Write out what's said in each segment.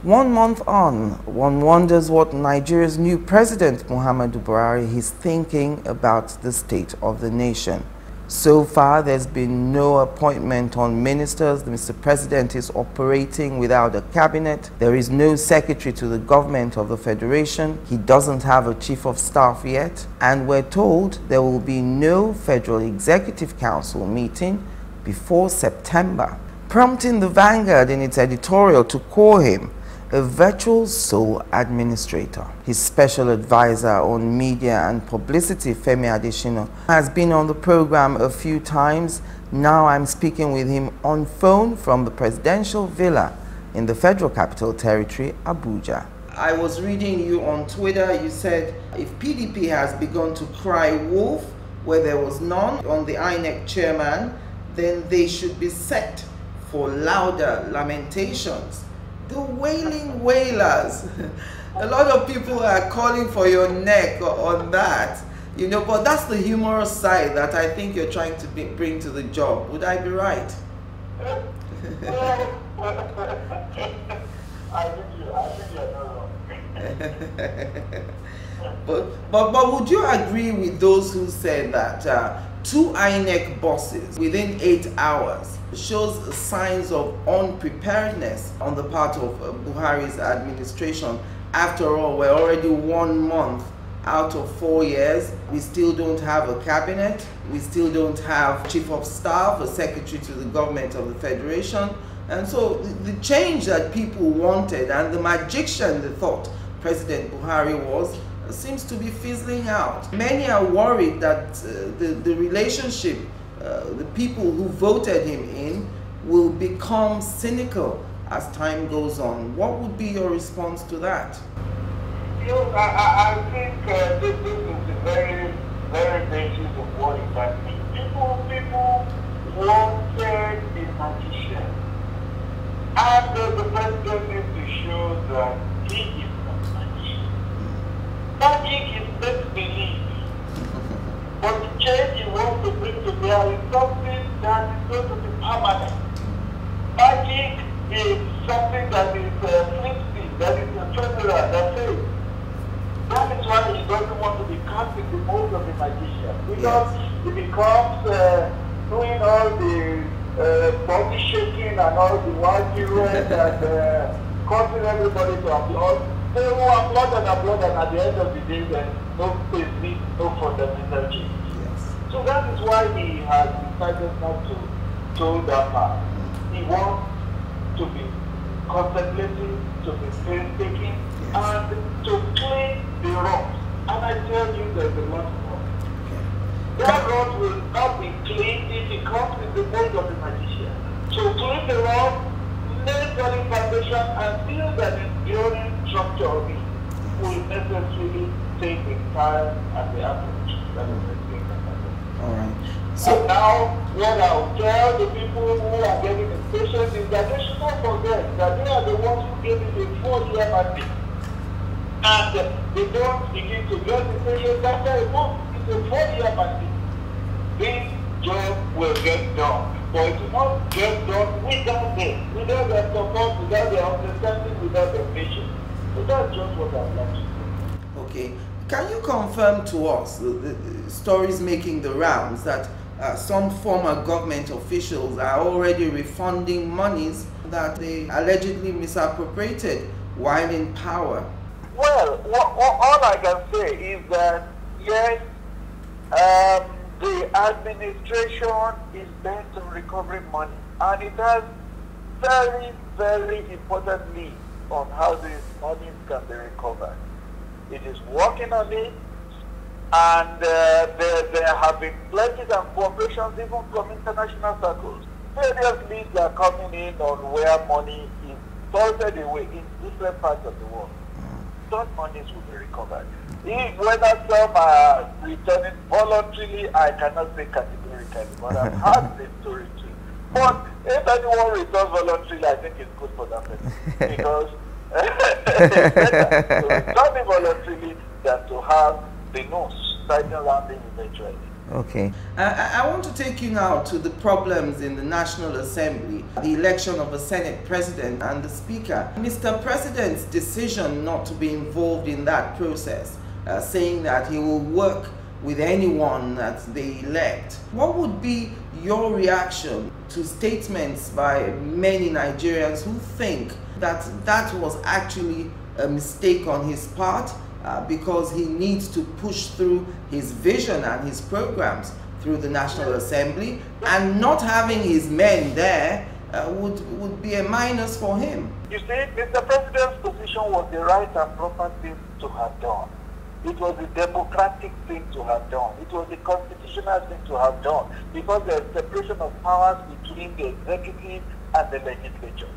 1 month on, one wonders what Nigeria's new president, Muhammadu Buhari, is thinking about the state of the nation. So far, there's been no appointment on ministers. Mr. President is operating without a cabinet. There is no secretary to the government of the federation. He doesn't have a chief of staff yet. And we're told there will be no Federal Executive Council meeting before September, prompting the Vanguard in its editorial to call him a virtual sole administrator. His special advisor on media and publicity, FEMI Adesina, has been on the program a few times. Now I'm speaking with him on phone from the presidential villa in the Federal Capital Territory, Abuja. I was reading you on Twitter. You said if PDP has begun to cry wolf where there was none on the INEC chairman, then they should be set for louder lamentations. The wailing wailers. A lot of people are calling for your neck on that, you know, but that's the humorous side that I think you're trying to bring to the job. Would I be right? I think you're not wrong. But would you agree with those who said that 2 INEC bosses within 8 hours shows signs of unpreparedness on the part of Buhari's administration? After all, we're already 1 month out of 4 years. We still don't have a cabinet. We still don't have chief of staff, a secretary to the government of the federation. And so the change that people wanted and the magician they thought President Buhari was seems to be fizzling out. Many are worried that the relationship, the people who voted him in, will become cynical as time goes on. What would be your response to that? You know, I think this is a very, very basis of what is happening. People wanted a magician. And the president needs to show that he is not a magician. Magic is make-believe. But the change you want to bring to bear is something that is going to be permanent. Magic is something that is flimsy, that is ephemeral, that's it. That is why he doesn't want to be cast in the mold of a magician. Because he becomes doing all the body shaking and all the wild pirouettes and causing everybody to applaud. They will applaud and at the end of the day, then no space, no fundamental change. Yes. So that is why he has decided not to toe that path. He wants to be contemplating, to be painstaking, and to clean the roads. And I tell you, there's a lot more. That road will not be clean if it comes in the mold of the magician. So clean the road, lay solid foundation, and build an enduring structure of it will necessarily take the time and the approach that is necessary. All right. So now, what I'll tell the people who are getting impatient is that they should not forget that they are the ones who gave it a 4-year mandate. And they don't begin to get impatient after a month. It's a 4-year mandate. This job will get done. But it will not get done without them, without their support, without their understanding, without their patience. So that's just what I'd like to say. okay, can you confirm to us the stories making the rounds that some former government officials are already refunding monies that they allegedly misappropriated while in power? Well, all I can say is that, yes, the administration is bent on recovering money, and it has very, very important leads on how these monies can be recovered. It is working on it, And there have been pledges and cooperations even from international circles. Various leads are coming in on where money is salted away in different parts of the world. Those monies will be recovered. Whether some are returning voluntarily, I cannot say categorically, but I've heard the story too. But if anyone returns voluntarily, I think it's good for that person. Because it's better to return it voluntarily than to have the noose tighten around it eventually. Okay. I want to take you now to the problems in the National Assembly, the election of a Senate President and the Speaker. Mr. President's decision not to be involved in that process, saying that he will work with anyone that they elect. What would be your reaction to statements by many Nigerians who think that that was actually a mistake on his part? Because he needs to push through his vision and his programs through the National Assembly, and not having his men there would be a minus for him. You see, Mr. President's position was the right and proper thing to have done. It was the democratic thing to have done. It was the constitutional thing to have done, because there is separation of powers between the executive and the legislature.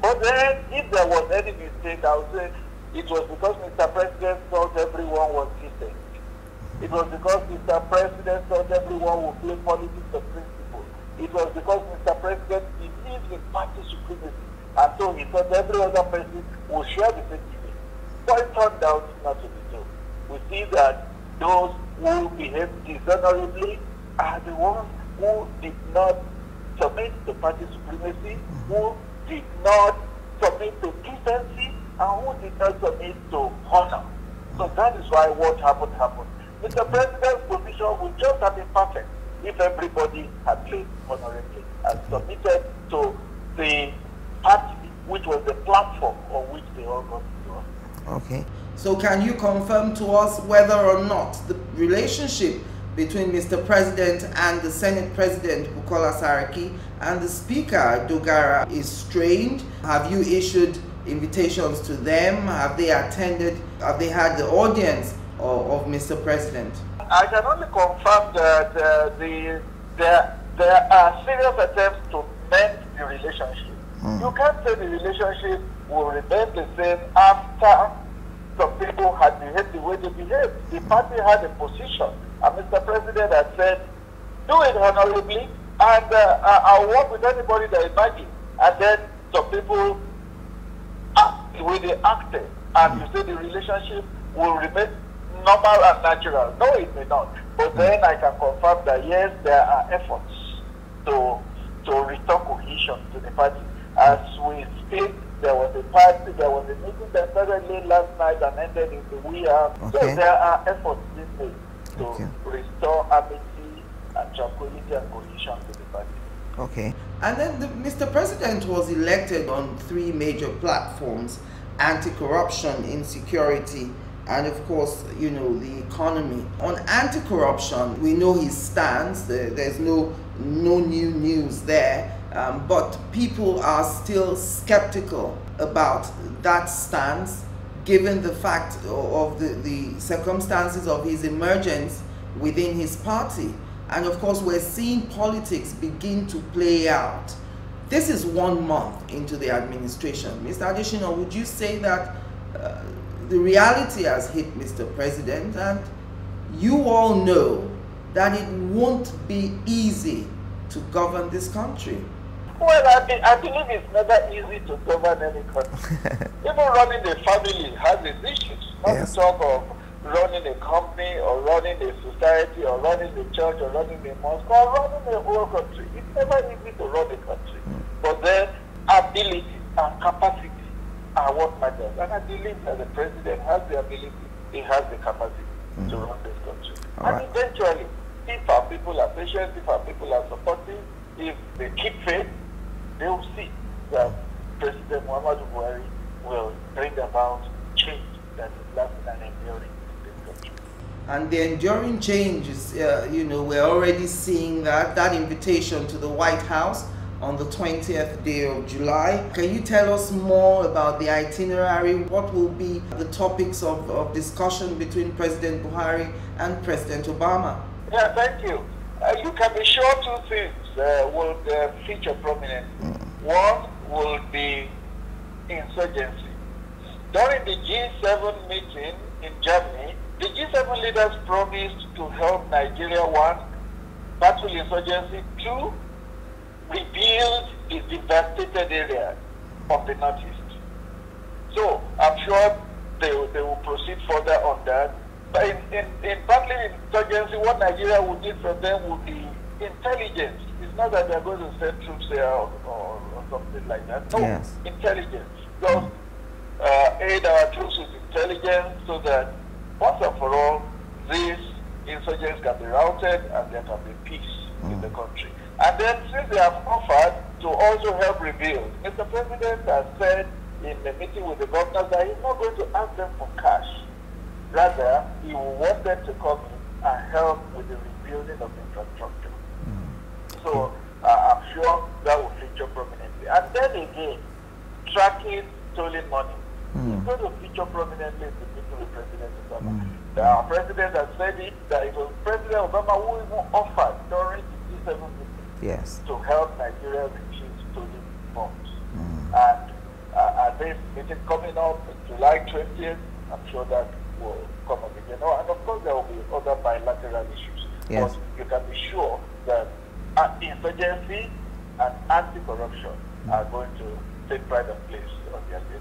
But then, if there was any mistake, I would say it was because Mr. President thought everyone was decent. It was because Mr. President thought everyone would play politics of principle. It was because Mr. President believes in party supremacy, and so he thought every other person would share the same belief. But it turned out not to be so. We see that those who behaved dishonorably are the ones who did not submit to party supremacy, who did not submit to decency, and who did not submit to honor. So that is why what happened happened. Mr. President's position would just have been perfect if everybody had played honorably and submitted to the party, which was the platform on which they all got to us. Okay. So can you confirm to us whether or not the relationship between Mr. President and the Senate President, Bukola Saraki, and the Speaker, Dogara, is strained? Have you issued invitations to them? Have they attended? Have they had the audience of Mr. President? I can only confirm that there are serious attempts to mend the relationship. You can't say the relationship will remain the same after some people had behaved the way they behaved. The party had a position, and Mr. President had said, do it honorably, and I'll work with anybody that is backing. And then some people act the way they acted, and you say the relationship will remain normal and natural. No, it may not. But then I can confirm that yes, there are efforts to restore cohesion to the party. As we speak, there was a meeting that started late last night and ended in the wee hours. So there are efforts being made to restore amity and tranquility and cohesion to the party. Okay. And then Mr. President was elected on 3 major platforms: anti-corruption, insecurity, and of course, you know, the economy. On anti-corruption, we know his stance. There's no new news there. But people are still skeptical about that stance, given the fact of the circumstances of his emergence within his party. And of course, we're seeing politics begin to play out. This is 1 month into the administration. Mr. Adesina, would you say that the reality has hit Mr. President, and you all know that it won't be easy to govern this country? Well, I believe it's never easy to govern any country. Even running a family has its issues. Not to talk of running a company, or running a society, or running a church, or running a mosque, or running a whole country. It's never easy to run a country. But then ability and capacity are what matters. And I believe that the president has the ability, he has the capacity to run this country. And eventually, if our people are patient, if our people are supportive, if they keep faith, they will see that President Muhammadu Buhari will bring about change that is lasting and enduring in this country. And the enduring change is, you know, we're already seeing that invitation to the White House on the 20th day of July. Can you tell us more about the itinerary? What will be the topics of discussion between President Buhari and President Obama? Yeah, thank you. You can be sure two things will feature prominently. One will be insurgency. During the G7 meeting in Germany, the G7 leaders promised to help Nigeria, one, battle insurgency, two, rebuild the devastated areas of the Northeast. So I'm sure they will proceed further on that. But in battling insurgency, what Nigeria would need from them would be intelligence. It's not that they're going to send troops there or something like that. No, yes. Intelligence. Just aid our troops with intelligence so that once and for all, these insurgents can be routed and there can be peace in the country. And then since they have offered to also help rebuild, Mr. President has said in the meeting with the governors that he's not going to ask them for cash. Rather, he will want them to come in and help with the rebuilding of infrastructure. So I'm sure that will feature prominently. And then again, tracking stolen money. It's going to feature prominently in the meeting with President Obama. Our president has said it, that it was President Obama who even offered during the G7 meeting to help Nigeria retrieve stolen funds. And this meeting coming up July 20th, I'm sure that will come up again. And of course there will be other bilateral issues. But you can be sure that insurgency and anti-corruption are going to take pride of place on the agenda.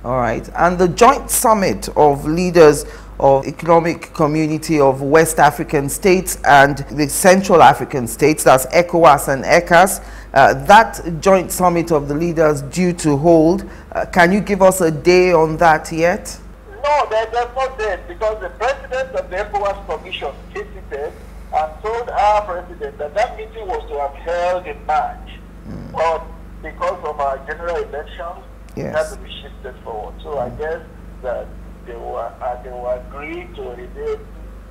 All right. And the joint summit of leaders of Economic Community of West African States and the Central African States, that's ECOWAS and ECAS, that joint summit of the leaders due to hold. Can you give us a day on that yet? No, there's no date because the president of the ECOWAS Commission visited and told our president that that meeting was to have held in March. But because of our general elections, it had to be shifted forward. So I guess that they will agree to remain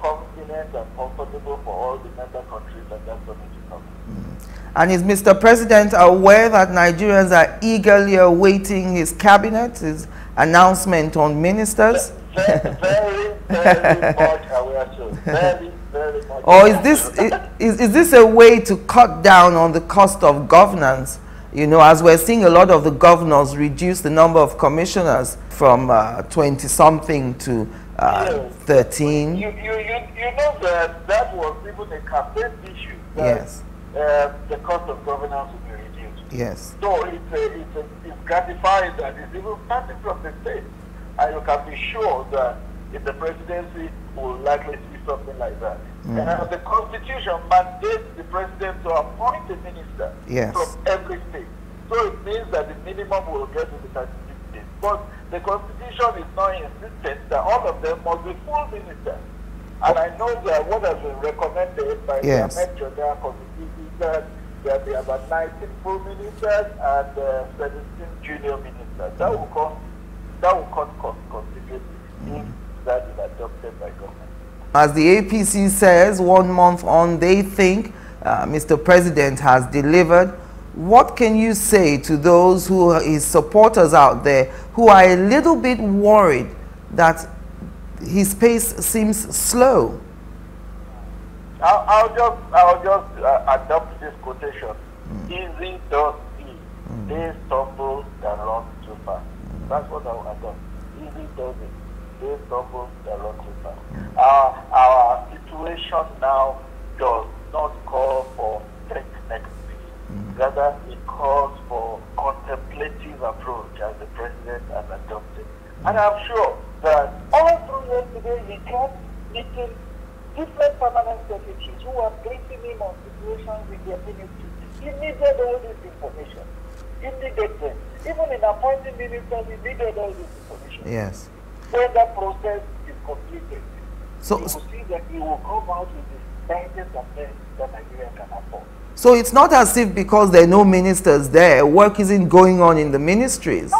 confident and comfortable for all the member countries that that summit is coming. And is Mr. President aware that Nigerians are eagerly awaiting his cabinet, his announcement on ministers? Very much aware, so very much. Or is this a way to cut down on the cost of governance? You know, as we're seeing a lot of the governors reduce the number of commissioners from 20-something to 13. You know that was even a campaign issue. That, the cost of governance will be reduced. Yes. So it's gratifying that it's even starting from the state. And you can be sure that in the presidency will likely see something like that. And the Constitution mandates the president to appoint a minister from every state. So it means that the minimum will get to the 36 states. But the Constitution is not insistent that all of them must be full ministers. And I know that what has been recommended by the Ahmed Joda committee is that there will be about 19 full ministers and 17 junior ministers. That will cut costs considerably if that is adopted by government. As the APC says, 1 month on, they think Mr. President has delivered. What can you say to those who are his supporters out there who are a little bit worried that his pace seems slow? I'll just adopt this quotation. Easy does easy. They stumble and run too fast. That's what I will adopt. Easy does it. They stumble and run too fast. Our situation now does not call for next. Rather, it calls for contemplative approach as the president has adopted. And I'm sure that all through yesterday he kept meeting different permanent secretaries who are briefing him on situations in their ministry. He needed all this information. He needed them. Even in appointing ministers, he needed all this information. Yes. When that process is completed, so you will see that he will come out with the standards of men that Nigeria can afford. So it's not as if because there are no ministers there, work isn't going on in the ministries. No.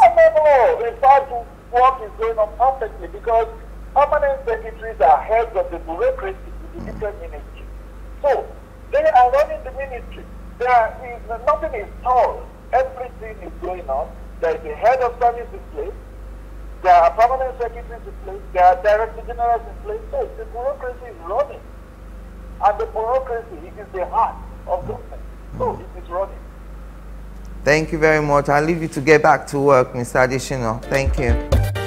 In fact, work is going on perfectly because permanent secretaries are heads of the bureaucracy in the different ministries. So they are running the ministry. Nothing is told. Everything is going on. There is a head of service in place. There are permanent secretaries in place. There are director generals in place. So the bureaucracy is running. And the bureaucracy is the heart of government. So it is running. Thank you very much. I'll leave you to get back to work, Mr. Adesina. Thank you.